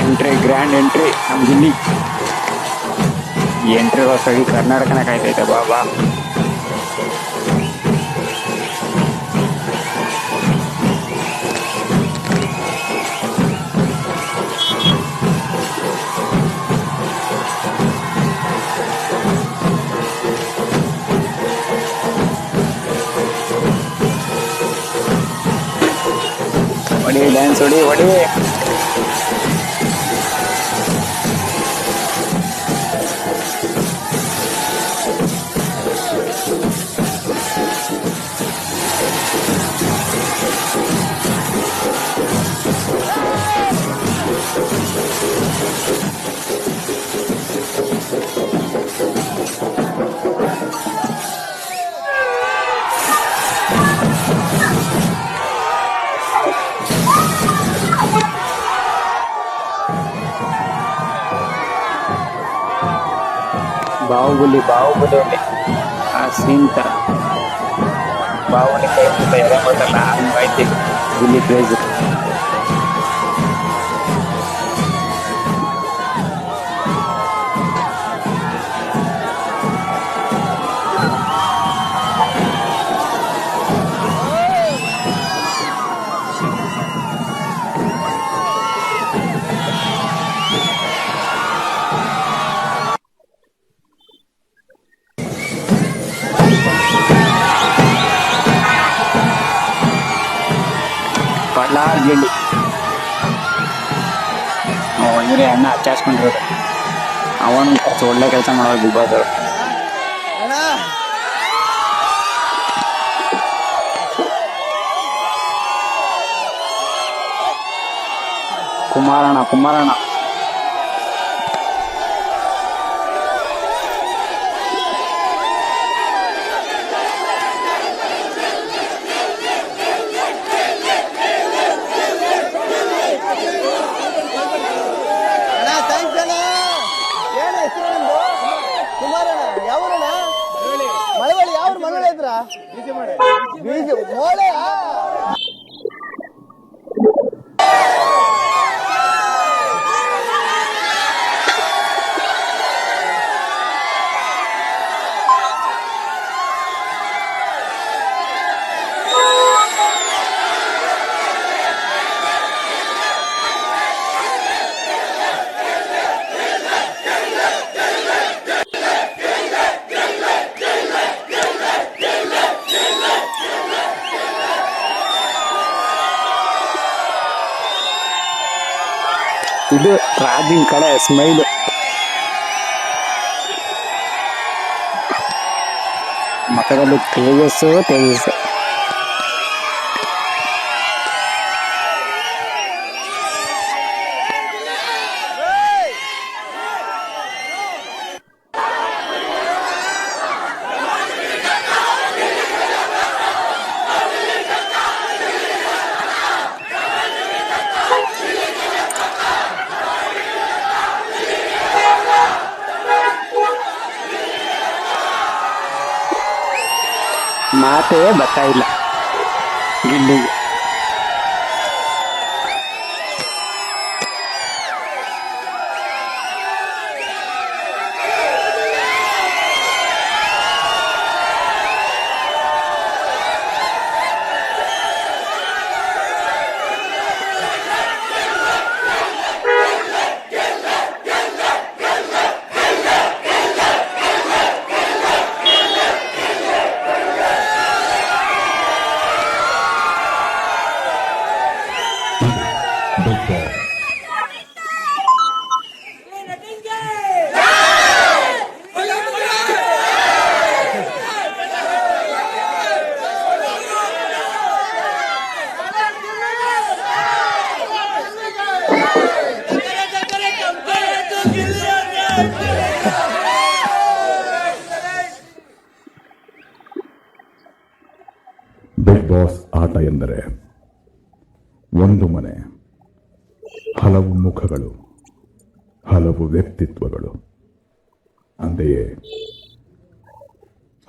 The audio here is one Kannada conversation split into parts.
ಎಂಟ್ರಿ, ಗ್ರ್ಯಾಂಡ್ ಎಂಟ್ರಿ ನಮ್ಮ ಗಿಲ್ಲಿ. ಎಂಟ್ರಿಗೋಸ್ಕರ ಕರ್ನಾಟಕನ ಕಾಯ್ತೈತೆ. ಬಾ ಬಾ. ಹೊಡಿ, ಡ್ಯಾನ್ಸ್ ಹೊಡಿ ಹೊಡಿ. ಬಾಹುಬಲಿ ಬಾಹುಬಲಿಯಲ್ಲಿ ಆ ಸೀನ್ ತರ ಬಾಹುಬಲಿ ಕೈ ತುಂಬ ಎದೆ ಕೊಟ್ಟಲ್ಲ ಹಂಗೈತಿ ಗಿಲ್ಲಿ ಕ್ರೇಜ್. ಪಡ್ಲಾರ್ ಗಿಲ್ಲಿ ಒಂದ್ರೆ ಅಣ್ಣ ಹಚ್ಚಾಸ್ಕೊಂಡಿರೋದು. ಅವನು ಒಳ್ಳೆ ಕೆಲಸ ಮಾಡೋದು ಬಿಗ್ ಬಾಸ್ ಅವರು. ಕುಮಾರಣ್ಣ ಕುಮಾರಣ್ಣ ಇದು ರಾಜಿನ ಕಡೆ ಸ್ಮೈಲ್. ಮಕ್ಕಳಲ್ಲಿ ತೇಜಸ್ಸು ತೇಜಸ್ಸು. ಮಾತೇ ಬರ್ತಾ ಇಲ್ಲ ಗಿಲ್ಲಿಗೆ. ಬಿಗ್ ಬಾಸ್ ಆಟ ಎಂದರೆ ಒಂದು ಮನೆ, ಹಲವು ಮುಖಗಳು, ಹಲವು ವ್ಯಕ್ತಿತ್ವಗಳು. ಅಂತೆಯೇ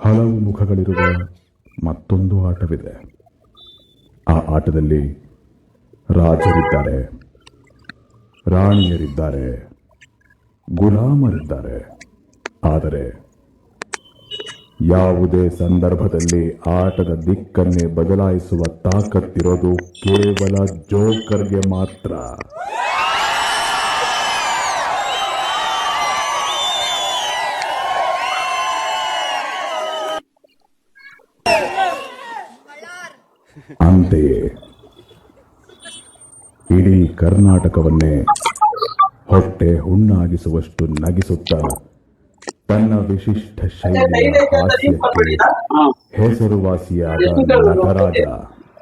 ಹಲವು ಮುಖಗಳಿರುವ ಮತ್ತೊಂದು ಆಟವಿದೆ. ಆ ಆಟದಲ್ಲಿ ರಾಜರಿದ್ದಾರೆ, ರಾಣಿಯರಿದ್ದಾರೆ, ಗುಲಾಮರಿದ್ದಾರೆ. ಆದರೆ ಯಾವುದೇ ಸಂದರ್ಭದಲ್ಲಿ ಆಟದ ದಿಕ್ಕನ್ನೇ ಬದಲಾಯಿಸುವ ತಾಕತ್ತಿರೋದು ಕೇವಲ ಜೋಕರ್ಗೆ ಮಾತ್ರ. ಅಂತೆಯೇ ಇಡೀ ಕರ್ನಾಟಕವನ್ನೇ ಹೊಟ್ಟೆ ಹುಣ್ಣಾಗಿಸುವಷ್ಟು ನಗಿಸುತ್ತಾ ತನ್ನ ವಿಶಿಷ್ಟ ಶೈಲಿಯ ಹಾಸ್ಯಕ್ಕೆ ಹೆಸರುವಾಸಿಯಾದ ನಟರಾಜ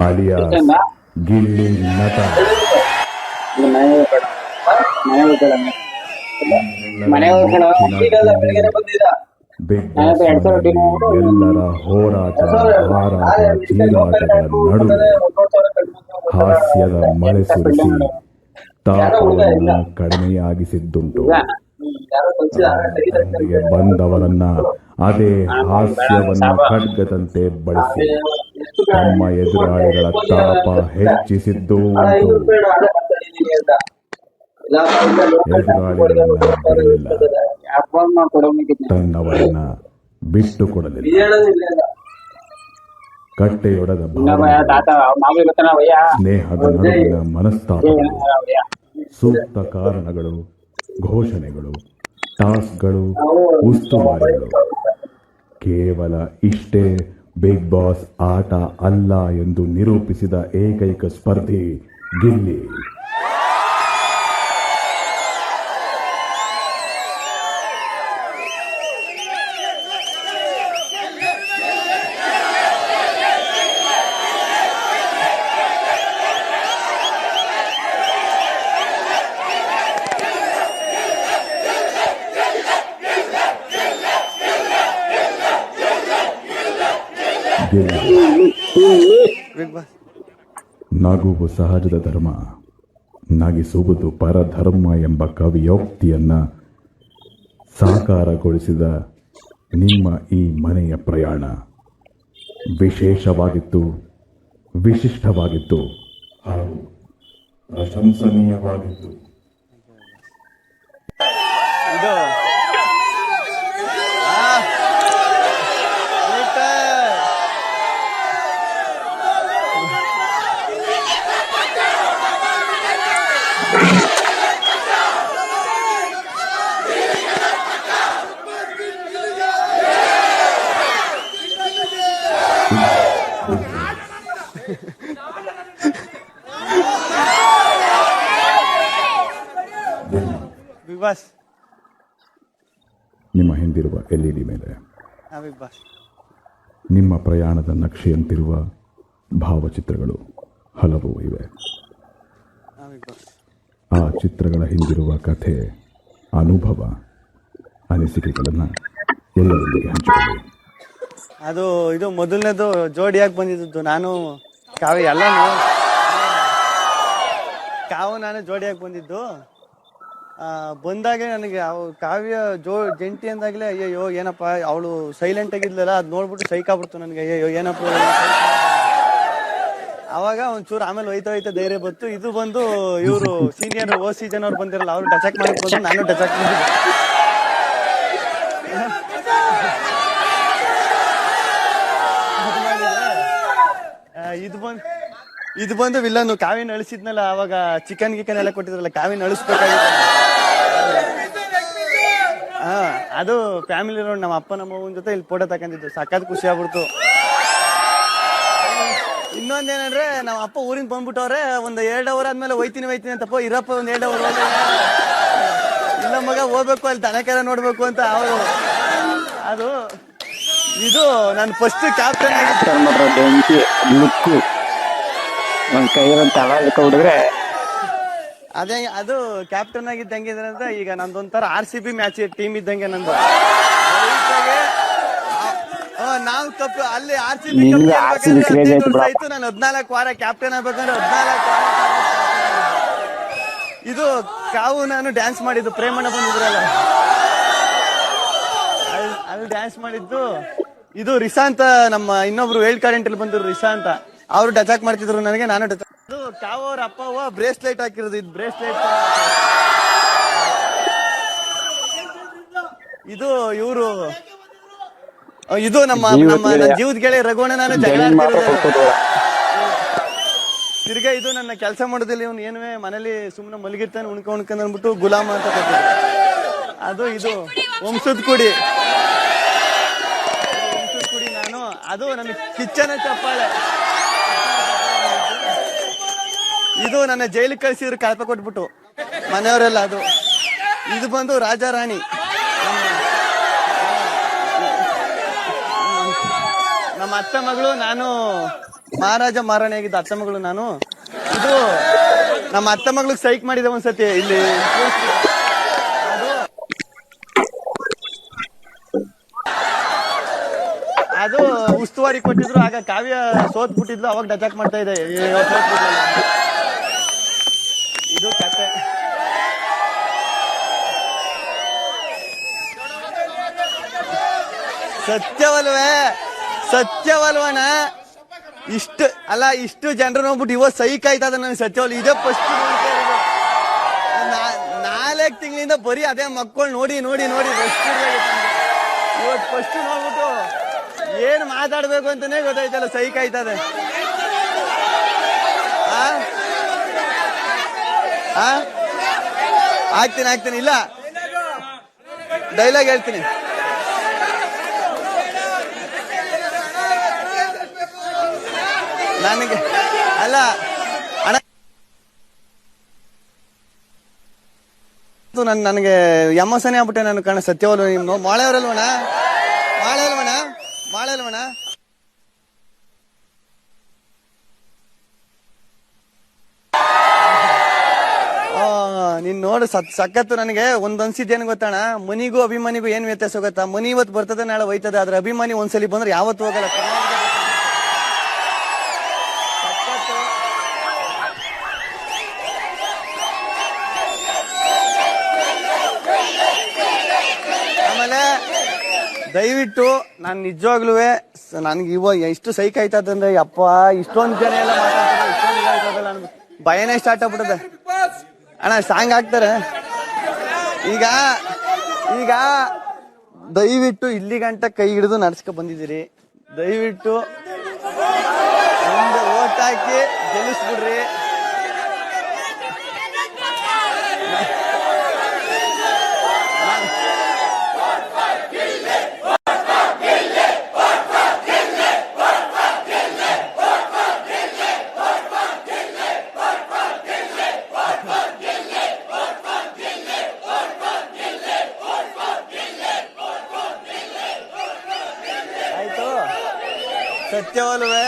ಅಲಿಯಾಸ್ ಗಿಲ್ಲಿ ನಟ. ಬಿಗ್ ಬಾಸ್ ಎಲ್ಲರ ಹೋರಾಟ, ಹಾರಾಟ, ಚೀರಾಟಗಳ ನಡುವೆ ಹಾಸ್ಯದ ಮಳೆ ಸುರಿಸಿ ತಾಪವನ್ನು ಕಡಿಮೆಯಾಗಿಸಿದ್ದುಂಟು. ತಂದೆಗೆ ಬಂದವರನ್ನ ಅದೇ ಹಾಸ್ಯವನ್ನ ಖಡ್ಗದಂತೆ ಬಳಸಿ ತಮ್ಮ ಎದುರಾಳಿಗಳ ತಾಪ ಹೆಚ್ಚಿಸಿದ್ದು ಉಂಟು. ಎದುರಾಳಿಗಳನ್ನ ಬಿಡಲಿಲ್ಲ, ತನ್ನವರನ್ನ ಬಿಟ್ಟು ಕೊಡಲಿಲ್ಲ. ಕಟ್ಟೆಯೊಡೆದ ಸ್ನೇಹದ ನಡುವಿನ ಮನಸ್ತಾಪಗಳು, ಸೂಕ್ತ ಕಾರಣಗಳು, ಘೋಷಣೆಗಳು, ಟಾಸ್ಕ್ಗಳು, ಉಸ್ತುವಾರಿಗಳು. ಕೇವಲ ಇಷ್ಟೇ ಬಿಗ್ ಬಾಸ್ ಆಟ ಅಲ್ಲ ಎಂದು ನಿರೂಪಿಸಿದ ಏಕೈಕ ಸ್ಪರ್ಧಿ ಗಿಲ್ಲಿ. ನಗುವು ಸಹಜದ ಧರ್ಮ, ನಗಿಸುವುದು ಪರಧರ್ಮ ಎಂಬ ಕವಿಯೋಕ್ತಿಯನ್ನ ಸಾಕಾರಗೊಳಿಸಿದ ನಿಮ್ಮ ಈ ಮನೆಯ ಪ್ರಯಾಣ ವಿಶೇಷವಾಗಿತ್ತು, ವಿಶಿಷ್ಟವಾಗಿತ್ತು ಹಾಗೂ ಪ್ರಶಂಸನೀಯವಾಗಿತ್ತು. ಬಿಗ್ ಬಾಸ್ ನಿಮ್ಮ ಹಿಂದಿರುವ LED ಮೇಲೆ ನಿಮ್ಮ ಪ್ರಯಾಣದ ನಕ್ಷೆಯಂತಿರುವ ಭಾವಚಿತ್ರಗಳು ಹಲವು ಇವೆ. ಆ ಚಿತ್ರಗಳ ಹಿಂದಿರುವ ಕಥೆ, ಅನುಭವ, ಅನಿಸಿಕೆಗಳನ್ನು ಎಲ್ಲರೊಂದಿಗೆ ಹಂಚಿಕೊಳ್ಳಿ. ಇದು ಮೊದಲನೇದು ಜೋಡಿಯಾಗಿ ಬಂದಿದ್ದು. ನಾನು ಕಾವ್ಯ ನಾನು ಜೋಡಿಯಾಗಿ ಬಂದಿದ್ದು. ಬಂದಾಗೆ ನನಗೆ ಕಾವ್ಯ ಜಂಟಿ ಅಂದಾಗಲೇ ಅಯ್ಯಯ್ಯೋ ಏನಪ್ಪ, ಅವಳು ಸೈಲೆಂಟ್ ಆಗಿದ್ಲಲ್ಲ, ಅದು ನೋಡ್ಬಿಟ್ಟು ಸೈಕಾಗ್ಬಿಡ್ತು ನನಗೆ. ಅಯ್ಯಯ್ಯೋ ಏನಪ್ಪ. ಅವಾಗ ಒಂಚೂರು ಆಮೇಲೆ ಹೋಯ್ತಾ ಧೈರ್ಯ ಬಂತು. ಇದು ಬಂದು ಇವರು ಸೀನಿಯರ್ ಸೀಸನ್ ಅವ್ರು ಬಂದಿರಲ್ಲ, ಅವ್ರು ಡಚಾಕ್ ಮಾಡಕ್ ಬಂದು ನಾನು ಡಚಾಕ್ ಮಾಡಿದ್ದೆ. ಇದು ಬಂದು ವಿಲ್ಲನ್ನು ಕಾವಿನ ಅಳಿಸಿದ್ನಲ್ಲ, ಅವಾಗ ಚಿಕನ್ ಗಿಕನ್ ಎಲ್ಲ ಕೊಟ್ಟಿದ್ರಲ್ಲ, ಕಾವಿನ ಅಳಿಸ್ಬೇಕಾಗಿತ್ತು. ಅದು ಫ್ಯಾಮಿಲಿ ರೌಂಡ್, ನಮ್ಮ ಅಪ್ಪ ನಮ್ಮ ಅವ್ವನ ಜೊತೆ ಇಲ್ಲಿ ಫೋಟೋ ತಕೊಂಡಿದ್ದು, ಸಖತ್ ಖುಷಿ ಆಗ್ಬಿಡ್ತು. ಇನ್ನೊಂದೇನಂದ್ರೆ ನಮ್ಮ ಅಪ್ಪ ಊರಿಂದ ಬಂದ್ಬಿಟ್ಟವ್ರೆ, ಒಂದ್ 2 ಅವರ್ ಆದ್ಮೇಲೆ ಹೋಯ್ತೀನಿ ಅಂತಪ್ಪ, ಇರಪ್ಪ ಒಂದ್ 2 ಅವರ್ ಇಲ್ಲ ಮಗ ಹೋಗ್ಬೇಕು, ಅಲ್ಲಿ ದನಕರ ನೋಡ್ಬೇಕು ಅಂತ ಅವರು. ಇದು ನಾನು ಫಸ್ಟ್ ಕ್ಯಾಪ್ಟನ್ ಲುಕ್ಕು ಒಂದ್ ಕೈಯಲ್ಲಿ ತಳ ಹಿಡ್ಕೊಂಡ್ರೆ ಅದೇ ಅದು ಕ್ಯಾಪ್ಟನ್ ಆಗಿದ್ದ ಹೆಂಗಿದ್ರೆ ಅಂದ್ರೆ, ಈಗ ನಂದೊಂಥರ RCB ಮ್ಯಾಚ್ ಟೀಮ್ ಇದ್ದಂಗೆ ನಂದು. ನಾವು ಕಪ್ ಅಲ್ಲಿ RCB ಆಯ್ತು, ನಾನು 14 ವಾರ ಕ್ಯಾಪ್ಟನ್ ಆಗ್ಬೇಕಂದ್ರೆ 14 ವಾರ. ಇದು ಕಾವು ನಾನು ಡ್ಯಾನ್ಸ್ ಮಾಡಿದ್ದು, ಪ್ರೇಮಣ್ಣ ಬಂದಿದ್ರಲ್ಲ ಅಲ್ಲಿ ಡ್ಯಾನ್ಸ್ ಮಾಡಿದ್ದು. ಇದು ರಿಸಾ ಅಂತ ನಮ್ಮ ಇನ್ನೊಬ್ರು ವೈಲ್ಡ್ ಕಾರ್ಡ್ ಎಂಟ್ರಿ ಬಂದ್ರು, ರಿಸಾ ಅಂತ, ಅವರು ಡಚಾಕ್ ಮಾಡ್ತಿದ್ರು ನನಗೆ, ನಾನು ಡಚಾಕ್. ಕಾವು ಅವ್ರ ಅಪ್ಪ ಬ್ರೇಸ್ಲೈಟ್ ಹಾಕಿರೋದು, ಇದು ಬ್ರೇಸ್ಲೈಟ್ ಇದು ಇವರು ಇದು ನಮ್ಮ ಜೀವದ ನಮ್ಮ ಗೆಳೆಯ. ಜೀವದ ಗೆಳೆಯ ರಘುವಣ ನಾನು ಜಗಳ ಜಮೀನ್ ಮಾತ್ರ ಆಡ್ತಿರೋದು. ಕೊಡ್ಕೋದು. ತಿರ್ಗಾ ಇದು ನನ್ನ ಕೆಲಸ ಮಾಡೋದಿಲ್ಲ, ಇವನು ಏನುವೆ ಮನೇಲಿ ಸುಮ್ಮನೆ ಮಲಗಿರ್ತಾನೆ ಉಣ್ಕೊಂಡ್ ಅಂದ್ಬಿಟ್ಟು ಗುಲಾಮ ಅಂತ ಕೊಟ್ಟಿದ್ದೆ. ಅದು ಇದು ವಂಶದ ಕುಡಿ ನಾನು. ಅದು ನನ್ನ ಕಿಚ್ಚನ ಚಪ್ಪಾಳೆ. ಇದು ನನ್ನ ಜೈಲಿಗೆ ಕಳಿಸಿದ್ರು ಕಳಪೆ ಕೊಟ್ಬಿಟ್ಟು ಮನೆಯವರೆಲ್ಲ. ಅದು ಇದು ಬಂದು ರಾಜಾ ರಾಣಿ, ನಮ್ಮ ಅತ್ತೆ ಮಗಳು. ನಾನು ಮಹಾರಾಜ ಮಹಾರಾಣಿ ಆಗಿದ್ದ ಅತ್ತೆ ಮಗಳು ನಾನು. ಇದು ನಮ್ಮ ಅತ್ತೆ ಮಗಳಿಗೆ ಸೈಕ್ ಮಾಡಿದೆ ಒಂದ್ಸತಿ ಇಲ್ಲಿ. ಅದು ಉಸ್ತುವಾರಿ ಕೊಟ್ಟಿದ್ರು, ಆಗ ಕಾವ್ಯ ಸೋತ್ ಬಿಟ್ಟಿದ್ಲು, ಅವಾಗ ಡಚಾಕ್ ಮಾಡ್ತಾ ಇದೆ. ಇದು ಕತೆ. ಸತ್ಯವಲ್ವಣ. ಇಷ್ಟು ಜನರು ನೋಡ್ಬಿಟ್ಟು ಇವತ್ತು ಸೈಕ್ ಆಯ್ತದ ನನಗೆ ಸತ್ಯವಲ್ಲ. ಇದೇ ಫಸ್ಟ್ ನೋಡ್ತಾ ಇರೋದು. 4 ತಿಂಗಳಿಂದ ಬರೀ ಅದೇ ಮಕ್ಕಳು ನೋಡಿ ನೋಡಿ ನೋಡಿ ಇವತ್ತು ಫಸ್ಟ್ ನೋಡ್ಬಿಟ್ಟು ಏನ್ ಮಾತಾಡ್ಬೇಕು ಅಂತಾನೆ ಗೊತ್ತಾಯ್ತಲ್ಲ. ಸೈಕ್ ಆಯ್ತದೆ. ಆಗ್ತೀನಿ. ಇಲ್ಲ, ಡೈಲಾಗ್ ಹೇಳ್ತೀನಿ. ನನಗೆ ಅಲ್ಲ ಅಣ್ಣ, ನನಗೆ ಎಮ್ಮಸನೆ ಆಗ್ಬಿಟ್ಟೆ ನಾನು ಕಣ. ಸತ್ಯವಲ್ಲ ನಿಮ್ಮ ಮಾಳೆಯವರಲ್ವಣ? ನೀನ್ ನೋಡು ಸಖತ್ತು. ನನಗೆ ಅನ್ಸಿದ್ದೇನು ಗೊತ್ತಣ, ಮನಿಗೂ ಅಭಿಮಾನಿಗೂ ಏನ್ ವ್ಯತ್ಯಾಸ ಗೊತ್ತಾ? ಮನಿ ಇವತ್ತು ಬರ್ತದೆ, ನಾಳೆ ಹೋಯ್ತದೆ. ಆದ್ರೆ ಅಭಿಮಾನಿ ಒಂದ್ಸಲಿ ಬಂದ್ರೆ ಯಾವತ್ತು ಹೋಗಲ್ಲ. ಆಮೇಲೆ ದಯವಿಟ್ಟು ನಾನು ನಿಜವಾಗ್ಲೂ ನನ್ಗೆ ಎಷ್ಟು ಸೈಕ್ ಆಯ್ತದಂದ್ರೆ, ಅಪ್ಪ ಇಷ್ಟೊಂದು ಜನ ಎಲ್ಲ ಮಾತಾಡ್ತಾರೆ, ಇಷ್ಟೊಂದು ಆಯ್ತದಲ್ಲ ನನ್ಗೆ ಭಯನೇ ಸ್ಟಾರ್ಟ್ ಆಗ್ಬಿಟ್ಟದೆ. ಅಣ್ಣ ಸಾಂಗ್ ಹಾಕ್ತಾರೆ ಈಗ ದಯವಿಟ್ಟು ಇಲ್ಲಿ ಗಂಟ ಕೈ ಹಿಡಿದು ನಡ್ಸ್ಕೊ ಬಂದಿದ್ದೀರಿ. ದಯವಿಟ್ಟು ಒಂದು ಓಟ್ ಹಾಕಿ ಗೆಲ್ಲಿಸ್ಬಿಡ್ರಿ. ಆಯ್ತು, ಸತ್ಯವಲ್ವೇ?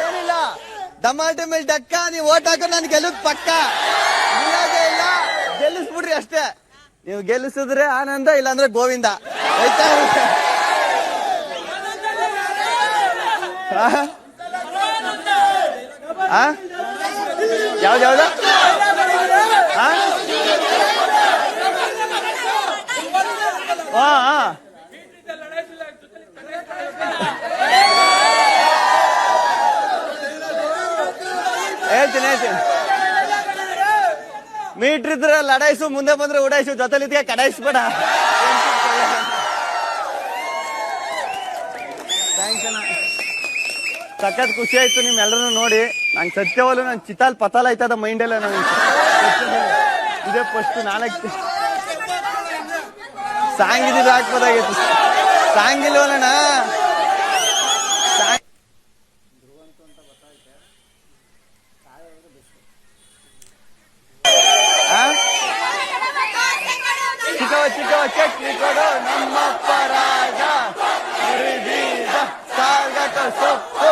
ಏನಿಲ್ಲ, ಟಮಾಟೆ ಮೇಲೆ ಡಕ್ಕ. ನೀವು ಓಟ್ ಹಾಕೋ ನಾನು ಗೆಲ್ಲುದ್ ಪಕ್ಕ. ಇಲ್ಲ, ಗೆಲ್ಲಿಸ್ಬಿಡ್ರಿ ಅಷ್ಟೇ. ನೀವು ಗೆಲ್ಲಿಸಿದ್ರೆ ಆನಂದ, ಇಲ್ಲಾಂದ್ರೆ ಗೋವಿಂದ. ಆಯ್ತಾ? ಯಾವ್ದು ಹೇಳ್ತೀನಿ. ಮೀಟ್ರ್ ಇದ್ರೆ ಲಡಾಯಿಸು, ಮುಂದೆ ಬಂದ್ರೆ ಉಡಾಯಿಸು, ಜೊತೆಲಿದ್ಗೆ ಕಡಾಯಿಸ್ಬೇಡ. ಥ್ಯಾಂಕ್ಸ್ ಅಣ್ಣ, ಸಖತ್ ಖುಷಿ ಆಯ್ತು ನಿಮ್ಮೆಲ್ಲರೂ ನೋಡಿ. ನಂಗೆ ಸತ್ಯವಲ್ಲ, ನನ್ ಚಿತಾಲ್ ಪತಾಲ್ ಆಯ್ತದ ಮೈಂಡೆಲ್ಲ. ನನಗೆ ಇದೇ ಫಸ್ಟ್ 4 ಸಾಂಗ್ ಇದ್ರೆ ಹಾಕ್ಬೋದಾಗಿತ್ತು. ಸಾಂಗ್ ಇಲ್ವಲ್ಲಣ್ಣ? ಚಿಕ್ಕವ ಚಟ್ನಿ ಕೊಡು ನಮ್ಮಪ್ಪ ರಾಜ, ಬೀಜ ಸಾಗತ ಸೊಪ್ಪು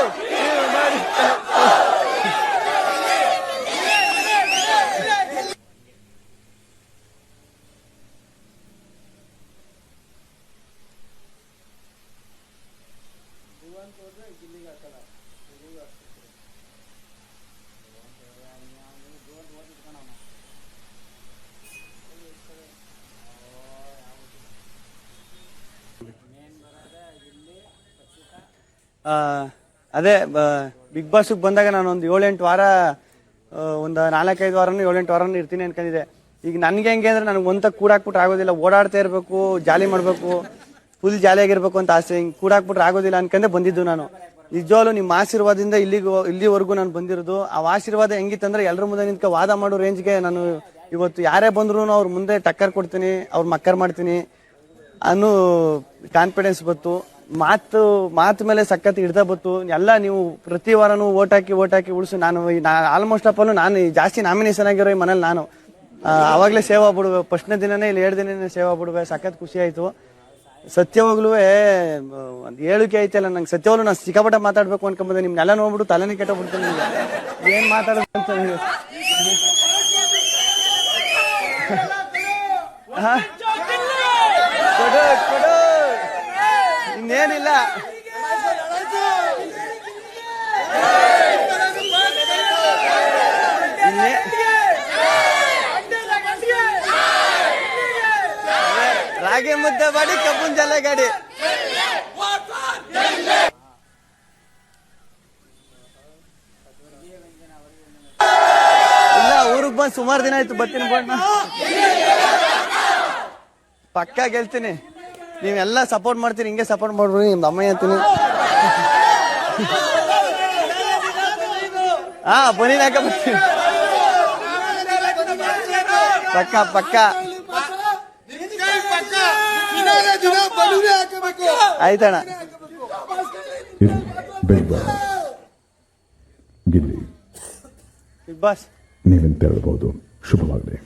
ಅದೇ ಬಿಗ್ ಬಾಸ್ ಬಂದಾಗ ನಾನು ಒಂದು 7-8 ವಾರ ಒಂದು 4-5 ವಾರನೂ 7-8 ವಾರನೂ ಇರ್ತೀನಿ ಅನ್ಕೊಂಡಿದ್ದೆ. ಈಗ ನನ್ಗೆ ಹೆಂಗೆ ಅಂದ್ರೆ ನನಗೆ ಒಂತ ಕೂಡಾಕ್ಬಿಟ್ರೆ ಆಗೋದಿಲ್ಲ, ಓಡಾಡ್ತಾ ಇರಬೇಕು, ಜಾಲಿ ಮಾಡಬೇಕು, ಫುಲ್ ಜಾಲಿಯಾಗಿರ್ಬೇಕು ಅಂತ ಆಸೆ. ಹಿಂಗೆ ಕೂಡಾಕ್ಬಿಟ್ರೆ ಆಗೋದಿಲ್ಲ ಅನ್ಕೊಂಡೆ ಬಂದಿದ್ದು ನಾನು. ನಿಜವಾಗ್ಲೂ ನಿಮ್ಮ ಆಶೀರ್ವಾದದಿಂದ ಇಲ್ಲಿವರೆಗೂ ನಾನು ಬಂದಿರೋದು. ಆ ಆಶೀರ್ವಾದ ಹೆಂಗಿತ್ತಂದ್ರೆ ಎಲ್ಲರ ಮುಂದೆ ನಿಂತ್ಕ ವಾದ ಮಾಡೋ ರೇಂಜ್ಗೆ ನಾನು ಇವತ್ತು ಯಾರೇ ಬಂದ್ರು ಅವ್ರ ಮುಂದೆ ಟಕ್ಕರ್ ಕೊಡ್ತೀನಿ, ಅವ್ರ ಮಕ್ಕರ್ ಮಾಡ್ತೀನಿ ಅನ್ನೋ ಕಾನ್ಫಿಡೆನ್ಸ್ ಬತ್ತು. ಮಾತು ಮೇಲೆ ಸಖತ್ ಹಿಡ್ದ ಬತ್ತು. ಎಲ್ಲ ನೀವು ಪ್ರತಿ ವಾರನೂ ಓಟ್ ಹಾಕಿ ಉಳಿಸು. ನಾನು ಆಲ್ಮೋಸ್ಟ್ ಅಪ್ಪಲ್ಲೂ ನಾನು ಜಾಸ್ತಿ ನಾಮಿನೇಷನ್ ಆಗಿರೋ ಈ ಮನೇಲಿ ನಾನು ಅವಾಗಲೇ ಸೇವಾ ಬಿಡುವೆ. ಫಸ್ಟ್ನೇ ದಿನನೇ ಇಲ್ಲಿ 2 ದಿನನೇ ಸೇವಾ ಬಿಡುವೆ. ಸಖತ್ ಖುಷಿ ಆಯ್ತು. ಸತ್ಯವಾಗ್ಲೂ ಒಂದು ಹೇಳಿಕೆ ಐತಲ್ಲ ನಂಗೆ. ಸತ್ಯವಾಗ್ಲೂ ನಾನು ಸಿಕ್ಕಾಪಟ್ಟೆ ಮಾತಾಡ್ಬೇಕು ಅನ್ಕೊಂಬಂದೆ. ನಿಮ್ನೆಲ್ಲ ನೋಡ್ಬಿಟ್ಟು ತಲೆನೇ ಕೆಟ್ಟಬಿಡ್ತೀನಿ. ಏನ್ ಮಾತಾಡೋದು ಅಂತ ನನಗೆ. ಕೊಡು ಇನ್ನೇನಿಲ್ಲ. ರಾಗಿ ಮುದ್ದೆ ಮಾಡಿ ಕಬ್ಬುನ್ ಜಲ್ಲೆ ಗಾಡಿ. ಇಲ್ಲ, ಊರಿಗೆ ಬಂದು ಸುಮಾರು ದಿನ ಆಯ್ತು. ಬರ್ತೀನಿ ಬಣ್ಣ, ಪಕ್ಕಾ ಗೆಲ್ತೀನಿ. ನೀವೆಲ್ಲ ಸಪೋರ್ಟ್ ಮಾಡ್ತೀನಿ, ಹಿಂಗೆ ಸಪೋರ್ಟ್ ಮಾಡ್ಬಿಡಿ. ನಿಮ್ದು ಅಮ್ಮಯ್ಯ ಅಂತೀನಿ. ಹಾ, ಬನ್ನಿ ನಾಕ ಬರ್ತೀನಿ. ಪಕ್ಕ ಆಯ್ತಣ್ಣ. Bigg Boss Gilli, Bigg Boss ನೀವೆಂತ ಹೇಳ್ಬೋದು. ಶುಭವಾಗಲಿ.